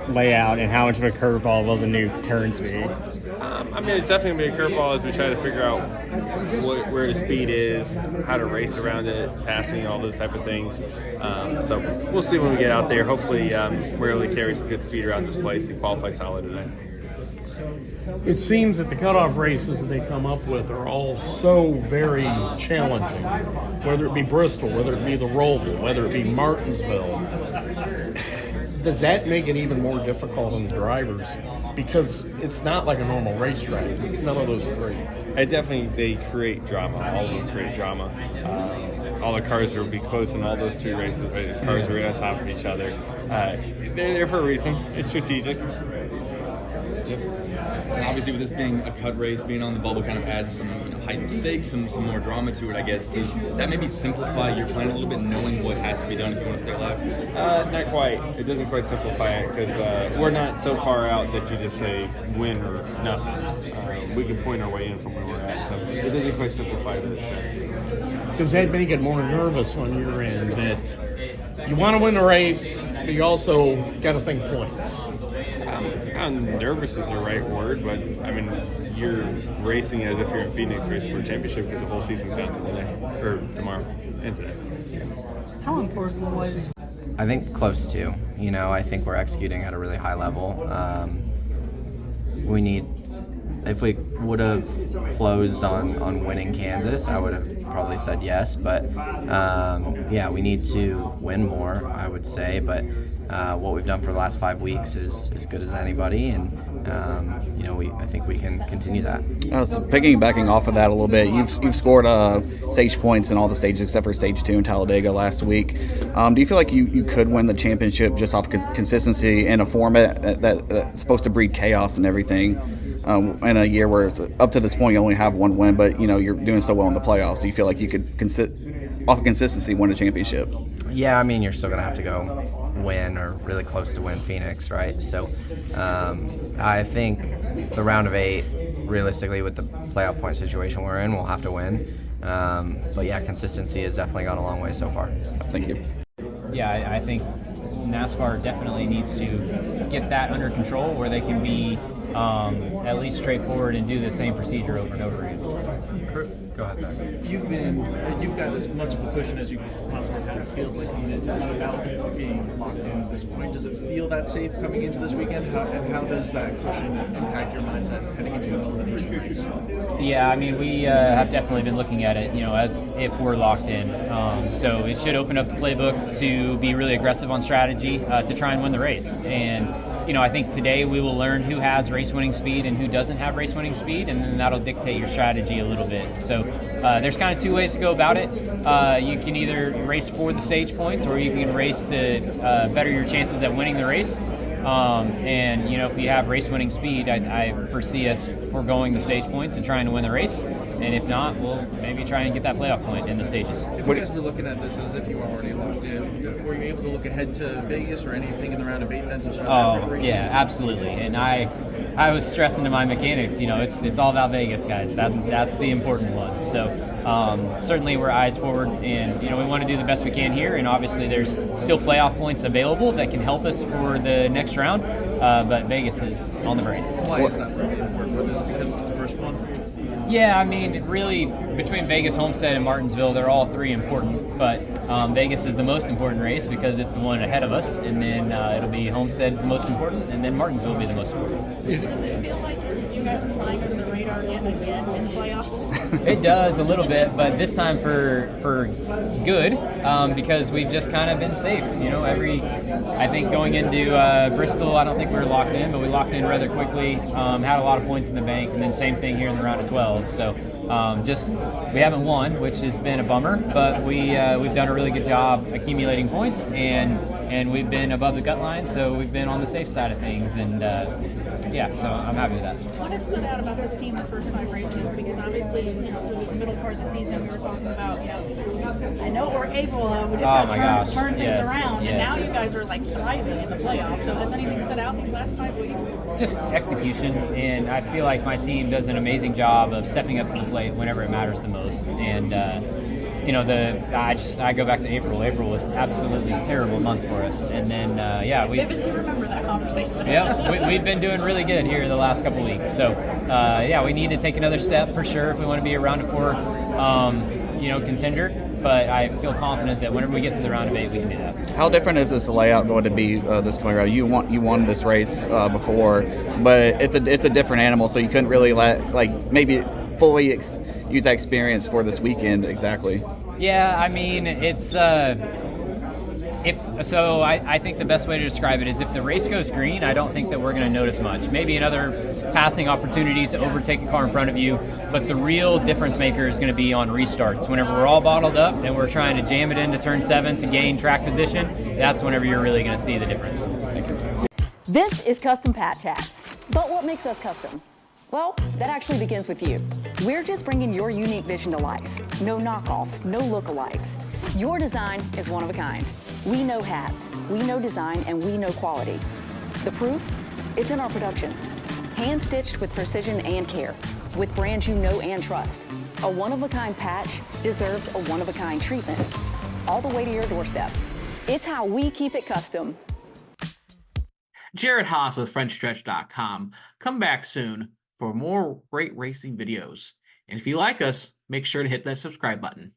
layout, and how much of a curveball will the new turns be? I mean, it's definitely going to be a curveball as we try to figure out where the speed is, how to race around it, passing, all those type of things. So we'll see when we get out there. Hopefully we're able to carry some good speed around this place and qualify solid today. It seems that the cutoff races that they come up with are all so very challenging, whether it be Bristol, whether it be the Roval, whether it be Martinsville. Does that make it even more difficult on the drivers? Because it's not like a normal racetrack, none of those three. They create drama. All of them create drama. All the cars will be close in all those three races. Right? The cars are right on top of each other. They're there for a reason. It's strategic. Yep. And obviously, with this being a cut race, being on the bubble kind of adds some heightened stakes, some more drama to it, I guess. Does that maybe simplify your plan a little bit, knowing what has to be done if you want to stay alive? Not quite. It doesn't quite simplify it because we're not so far out that you just say win or nothing. We can point our way in from where we're at, so it doesn't quite simplify this. Does that make it more nervous on your end that you want to win the race, but you also got to think points? Nervous is the right word, but I mean, you're racing as if you're in Phoenix racing for a championship because the whole season's down to today, or tomorrow and today. How important was? I think close to. I think we're executing at a really high level. If we would have closed on winning Kansas, I would have probably said yes. But we need to win more, I would say. But what we've done for the last 5 weeks is as good as anybody, and I think we can continue that. So piggybacking off of that a little bit, you've scored stage points in all the stages except for stage 2 in Talladega last week. Do you feel like you could win the championship just off consistency in a format that's supposed to breed chaos and everything? In a year where it's up to this point you only have one win, but you're doing so well in the playoffs. Do you feel like you could off of consistency win a championship? Yeah, I mean, you're still gonna have to go win or really close to win Phoenix, right? So I think the round of 8, realistically, with the playoff point situation we're in, we'll have to win. But yeah, consistency has definitely gone a long way so far. Thank you. Yeah, I think NASCAR definitely needs to get that under control where they can be at least straightforward and do the same procedure over and over again. Go ahead, Zach. You've got as much of a cushion as you possibly have. It feels like coming into this without being locked in at this point. Does it feel that safe coming into this weekend? How does that cushion impact your mindset heading into an elimination race? Yeah, I mean, we have definitely been looking at it, as if we're locked in. So it should open up the playbook to be really aggressive on strategy to try and win the race. And I think today we will learn who has race-winning speed and who doesn't have race-winning speed, and then that'll dictate your strategy a little bit. So there's kind of 2 ways to go about it. You can either race for the stage points, or you can race to better your chances at winning the race. And if you have race-winning speed, I foresee us foregoing the stage points and trying to win the race. And if not, we'll maybe try and get that playoff point in the stages. If you guys were looking at this as if you were already locked in, were you able to look ahead to Vegas or anything in the round of 8 then to start that preparation? Yeah, absolutely. And I was stressing to my mechanics, it's all about Vegas, guys. That's the important one. So certainly we're eyes forward, and we want to do the best we can here. And obviously there's still playoff points available that can help us for the next round. But Vegas is on the brain. Why is that important? Is it because it's the first one? Yeah, I mean, really, between Vegas, Homestead, and Martinsville, they're all 3 important, but Vegas is the most important race because it's the one ahead of us, and then it'll be Homestead is the most important, and then Martinsville will be the most important. Does it feel like you guys are flying under the radar yet again in the playoffs? It does a little bit, but this time for good, because we've just kind of been safe. I think going into Bristol, I don't think we were locked in, but we locked in rather quickly, had a lot of points in the bank, and then same thing here in the round of 12. So we haven't won, which has been a bummer, but we've done a really good job accumulating points, and we've been above the gut line, so we've been on the safe side of things, and so I'm happy with that. What has stood out about this team the first 5 races? Because obviously, through the middle part of the season, we were talking about, I know we're able, we just got to turn things around, and now you guys are thriving in the playoffs. So has anything stood out these last 5 weeks? Just execution, and I feel like my team does an amazing job of stepping up to the plate whenever it matters the most. And I go back to April. April was absolutely a terrible month for us, and then we Vividly remember that conversation. we've been doing really good here the last couple weeks. So we need to take another step for sure if we want to be a round of 4 contender. But I feel confident that whenever we get to the round of 8, we can do that. How different is this layout going to be this coming around? You won this race before, but it's a different animal, so you couldn't really maybe fully use that experience for this weekend exactly. Yeah, I mean, it's I think the best way to describe it is if the race goes green, I don't think that we're going to notice much. Maybe another passing opportunity to overtake a car in front of you, but the real difference maker is going to be on restarts. Whenever we're all bottled up and we're trying to jam it into turn 7 to gain track position, that's whenever you're really going to see the difference. Thank you. This is Custom Patch Hats. But what makes us custom? Well, that actually begins with you. We're just bringing your unique vision to life. No knockoffs, no lookalikes. Your design is one of a kind. We know hats, we know design, and we know quality. The proof? It's in our production. Hand-stitched with precision and care, with brands you know and trust. A one-of-a-kind patch deserves a one-of-a-kind treatment, all the way to your doorstep. It's how we keep it custom. Jared Haas with Frontstretch.com. Come back soon for more great racing videos. And if you like us, make sure to hit that subscribe button.